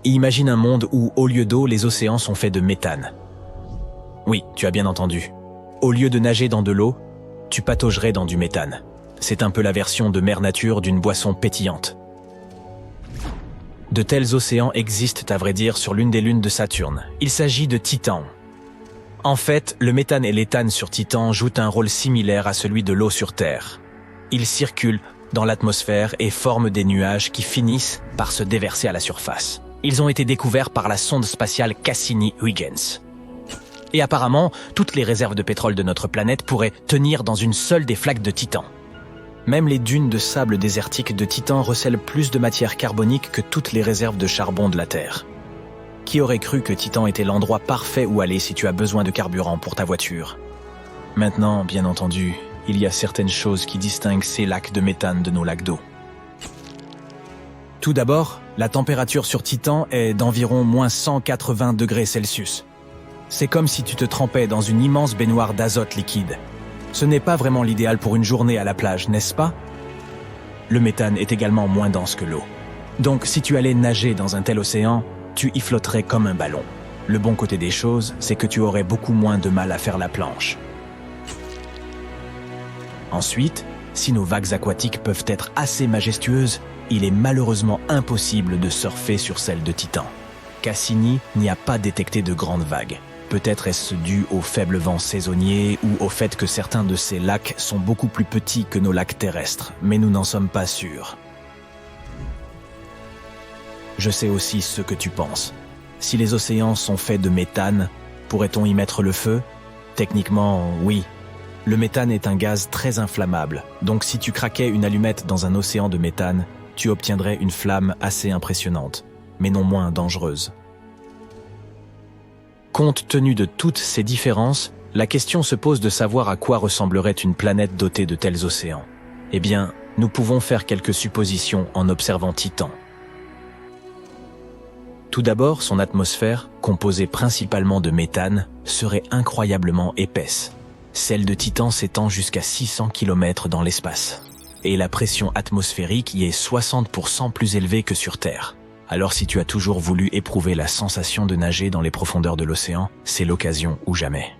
Et imagine un monde où, au lieu d'eau, les océans sont faits de méthane. Oui, tu as bien entendu. Au lieu de nager dans de l'eau, tu pataugerais dans du méthane. C'est un peu la version de mère nature d'une boisson pétillante. De tels océans existent à vrai dire sur l'une des lunes de Saturne. Il s'agit de Titan. En fait, le méthane et l'éthane sur Titan jouent un rôle similaire à celui de l'eau sur Terre. Ils circulent dans l'atmosphère et forment des nuages qui finissent par se déverser à la surface. Ils ont été découverts par la sonde spatiale Cassini-Huygens. Et apparemment, toutes les réserves de pétrole de notre planète pourraient tenir dans une seule des flaques de Titan. Même les dunes de sable désertique de Titan recèlent plus de matière carbonique que toutes les réserves de charbon de la Terre. Qui aurait cru que Titan était l'endroit parfait où aller si tu as besoin de carburant pour ta voiture? Maintenant, bien entendu, il y a certaines choses qui distinguent ces lacs de méthane de nos lacs d'eau. Tout d'abord, la température sur Titan est d'environ moins 180 degrés Celsius. C'est comme si tu te trempais dans une immense baignoire d'azote liquide. Ce n'est pas vraiment l'idéal pour une journée à la plage, n'est-ce pas? Le méthane est également moins dense que l'eau. Donc si tu allais nager dans un tel océan, tu y flotterais comme un ballon. Le bon côté des choses, c'est que tu aurais beaucoup moins de mal à faire la planche. Ensuite, si nos vagues aquatiques peuvent être assez majestueuses, il est malheureusement impossible de surfer sur celles de Titan. Cassini n'y a pas détecté de grandes vagues. Peut-être est-ce dû au faible vent saisonnier ou au fait que certains de ces lacs sont beaucoup plus petits que nos lacs terrestres, mais nous n'en sommes pas sûrs. Je sais aussi ce que tu penses. Si les océans sont faits de méthane, pourrait-on y mettre le feu? Techniquement, oui. Le méthane est un gaz très inflammable, donc si tu craquais une allumette dans un océan de méthane, tu obtiendrais une flamme assez impressionnante, mais non moins dangereuse. Compte tenu de toutes ces différences, la question se pose de savoir à quoi ressemblerait une planète dotée de tels océans. Eh bien, nous pouvons faire quelques suppositions en observant Titan. Tout d'abord, son atmosphère, composée principalement de méthane, serait incroyablement épaisse. Celle de Titan s'étend jusqu'à 600 km dans l'espace. Et la pression atmosphérique y est 60% plus élevée que sur Terre. Alors si tu as toujours voulu éprouver la sensation de nager dans les profondeurs de l'océan, c'est l'occasion ou jamais.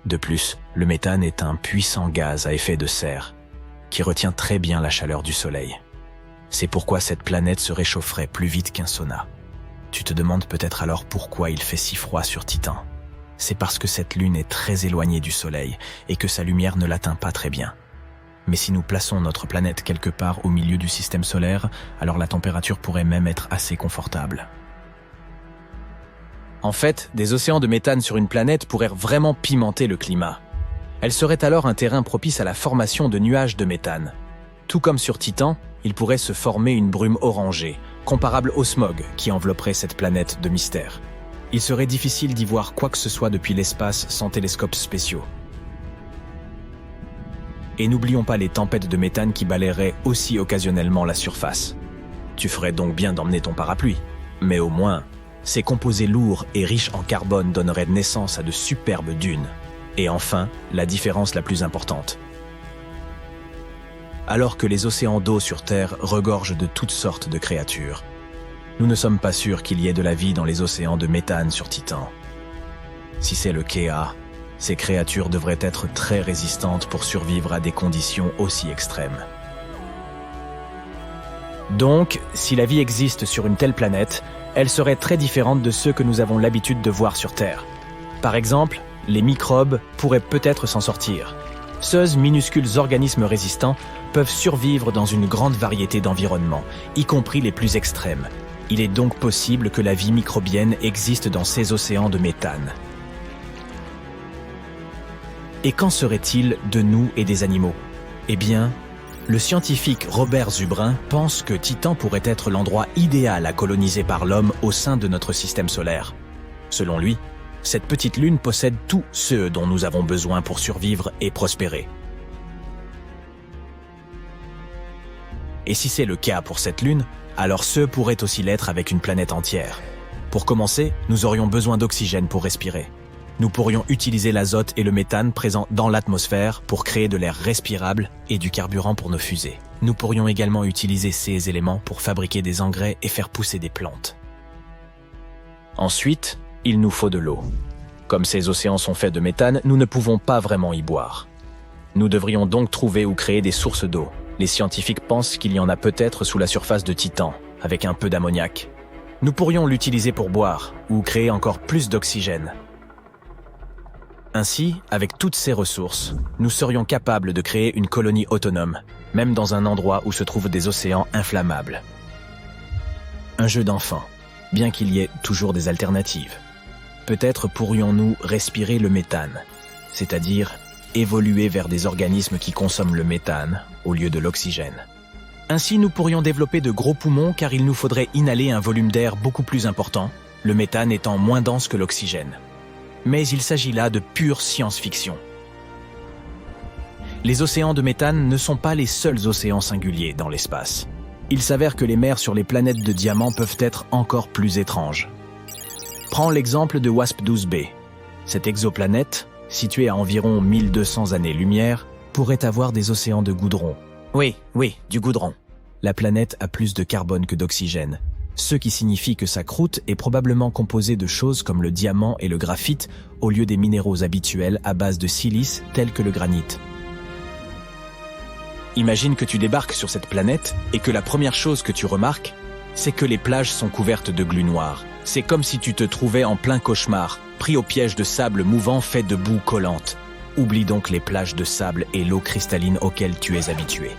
De plus, le méthane est un puissant gaz à effet de serre, qui retient très bien la chaleur du Soleil. C'est pourquoi cette planète se réchaufferait plus vite qu'un sauna. Tu te demandes peut-être alors pourquoi il fait si froid sur Titan. C'est parce que cette lune est très éloignée du Soleil et que sa lumière ne l'atteint pas très bien. Mais si nous plaçons notre planète quelque part au milieu du système solaire, alors la température pourrait même être assez confortable. En fait, des océans de méthane sur une planète pourraient vraiment pimenter le climat. Elle serait alors un terrain propice à la formation de nuages de méthane. Tout comme sur Titan, il pourrait se former une brume orangée, comparable au smog qui envelopperait cette planète de mystère. Il serait difficile d'y voir quoi que ce soit depuis l'espace sans télescopes spéciaux. Et n'oublions pas les tempêtes de méthane qui balayeraient aussi occasionnellement la surface. Tu ferais donc bien d'emmener ton parapluie. Mais au moins, ces composés lourds et riches en carbone donneraient naissance à de superbes dunes. Et enfin, la différence la plus importante. Alors que les océans d'eau sur Terre regorgent de toutes sortes de créatures, nous ne sommes pas sûrs qu'il y ait de la vie dans les océans de méthane sur Titan. Si c'est le cas, ces créatures devraient être très résistantes pour survivre à des conditions aussi extrêmes. Donc, si la vie existe sur une telle planète, elle serait très différente de ceux que nous avons l'habitude de voir sur Terre. Par exemple, les microbes pourraient peut-être s'en sortir. Ces minuscules organismes résistants peuvent survivre dans une grande variété d'environnements, y compris les plus extrêmes. Il est donc possible que la vie microbienne existe dans ces océans de méthane. Et qu'en serait-il de nous et des animaux? Eh bien, le scientifique Robert Zubrin pense que Titan pourrait être l'endroit idéal à coloniser par l'homme au sein de notre système solaire. Selon lui, cette petite lune possède tout ce dont nous avons besoin pour survivre et prospérer. Et si c'est le cas pour cette lune, alors ce pourrait aussi l'être avec une planète entière. Pour commencer, nous aurions besoin d'oxygène pour respirer. Nous pourrions utiliser l'azote et le méthane présents dans l'atmosphère pour créer de l'air respirable et du carburant pour nos fusées. Nous pourrions également utiliser ces éléments pour fabriquer des engrais et faire pousser des plantes. Ensuite, il nous faut de l'eau. Comme ces océans sont faits de méthane, nous ne pouvons pas vraiment y boire. Nous devrions donc trouver ou créer des sources d'eau. Les scientifiques pensent qu'il y en a peut-être sous la surface de Titan, avec un peu d'ammoniac. Nous pourrions l'utiliser pour boire ou créer encore plus d'oxygène. Ainsi, avec toutes ces ressources, nous serions capables de créer une colonie autonome, même dans un endroit où se trouvent des océans inflammables. Un jeu d'enfant, bien qu'il y ait toujours des alternatives. Peut-être pourrions-nous respirer le méthane, c'est-à-dire évoluer vers des organismes qui consomment le méthane au lieu de l'oxygène. Ainsi, nous pourrions développer de gros poumons car il nous faudrait inhaler un volume d'air beaucoup plus important, le méthane étant moins dense que l'oxygène. Mais il s'agit là de pure science-fiction. Les océans de méthane ne sont pas les seuls océans singuliers dans l'espace. Il s'avère que les mers sur les planètes de diamants peuvent être encore plus étranges. Prends l'exemple de WASP-12b. Cette exoplanète, située à environ 1200 années-lumière, pourrait avoir des océans de goudron. Oui, du goudron. La planète a plus de carbone que d'oxygène, ce qui signifie que sa croûte est probablement composée de choses comme le diamant et le graphite au lieu des minéraux habituels à base de silice tels que le granit. Imagine que tu débarques sur cette planète et que la première chose que tu remarques, c'est que les plages sont couvertes de glu noir. C'est comme si tu te trouvais en plein cauchemar, pris au piège de sable mouvant fait de boue collante. Oublie donc les plages de sable et l'eau cristalline auxquelles tu es habitué.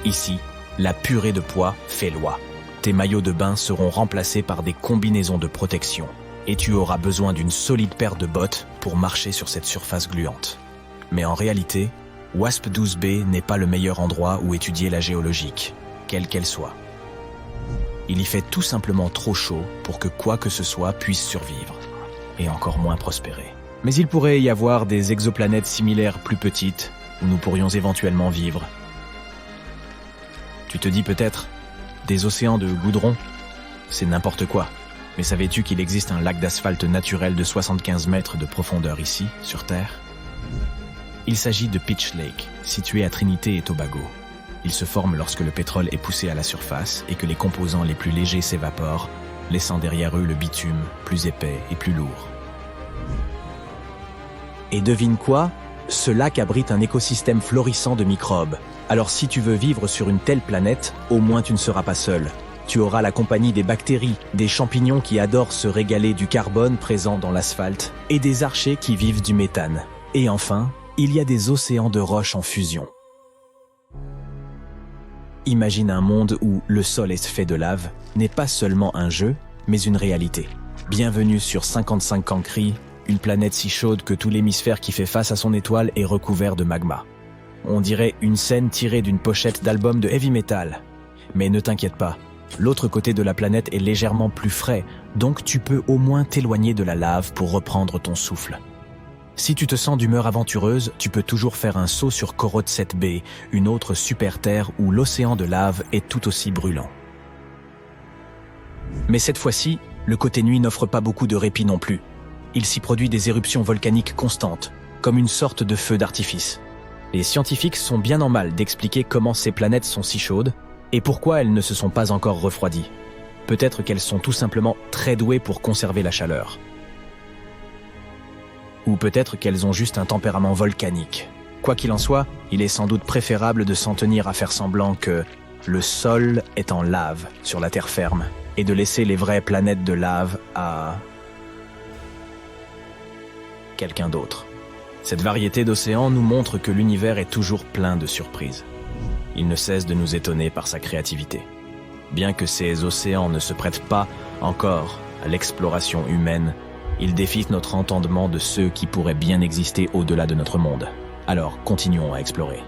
Ici, la purée de poids fait loi. Tes maillots de bain seront remplacés par des combinaisons de protection et tu auras besoin d'une solide paire de bottes pour marcher sur cette surface gluante. Mais en réalité, WASP-12b n'est pas le meilleur endroit où étudier la géologique, quelle qu'elle soit. Il y fait tout simplement trop chaud pour que quoi que ce soit puisse survivre, et encore moins prospérer. Mais il pourrait y avoir des exoplanètes similaires plus petites, où nous pourrions éventuellement vivre. Tu te dis peut-être, des océans de goudron, c'est n'importe quoi. Mais savais-tu qu'il existe un lac d'asphalte naturel de 75 mètres de profondeur ici, sur Terre? Il s'agit de Pitch Lake, situé à Trinité et Tobago. Il se forme lorsque le pétrole est poussé à la surface et que les composants les plus légers s'évaporent, laissant derrière eux le bitume, plus épais et plus lourd. Et devine quoi? Ce lac abrite un écosystème florissant de microbes. Alors si tu veux vivre sur une telle planète, au moins tu ne seras pas seul. Tu auras la compagnie des bactéries, des champignons qui adorent se régaler du carbone présent dans l'asphalte, et des archées qui vivent du méthane. Et enfin, il y a des océans de roches en fusion. Imagine un monde où le sol est fait de lave n'est pas seulement un jeu, mais une réalité. Bienvenue sur 55 Cancri, une planète si chaude que tout l'hémisphère qui fait face à son étoile est recouvert de magma. On dirait une scène tirée d'une pochette d'album de heavy metal. Mais ne t'inquiète pas, l'autre côté de la planète est légèrement plus frais, donc tu peux au moins t'éloigner de la lave pour reprendre ton souffle. Si tu te sens d'humeur aventureuse, tu peux toujours faire un saut sur Korot 7b, une autre super terre où l'océan de lave est tout aussi brûlant. Mais cette fois-ci, le côté nuit n'offre pas beaucoup de répit non plus. Il s'y produit des éruptions volcaniques constantes, comme une sorte de feu d'artifice. Les scientifiques sont bien en mal d'expliquer comment ces planètes sont si chaudes et pourquoi elles ne se sont pas encore refroidies. Peut-être qu'elles sont tout simplement très douées pour conserver la chaleur. Ou peut-être qu'elles ont juste un tempérament volcanique. Quoi qu'il en soit, il est sans doute préférable de s'en tenir à faire semblant que le sol est en lave sur la terre ferme et de laisser les vraies planètes de lave à quelqu'un d'autre. Cette variété d'océans nous montre que l'univers est toujours plein de surprises. Il ne cesse de nous étonner par sa créativité. Bien que ces océans ne se prêtent pas encore à l'exploration humaine, ils défient notre entendement de ceux qui pourraient bien exister au-delà de notre monde. Alors, continuons à explorer.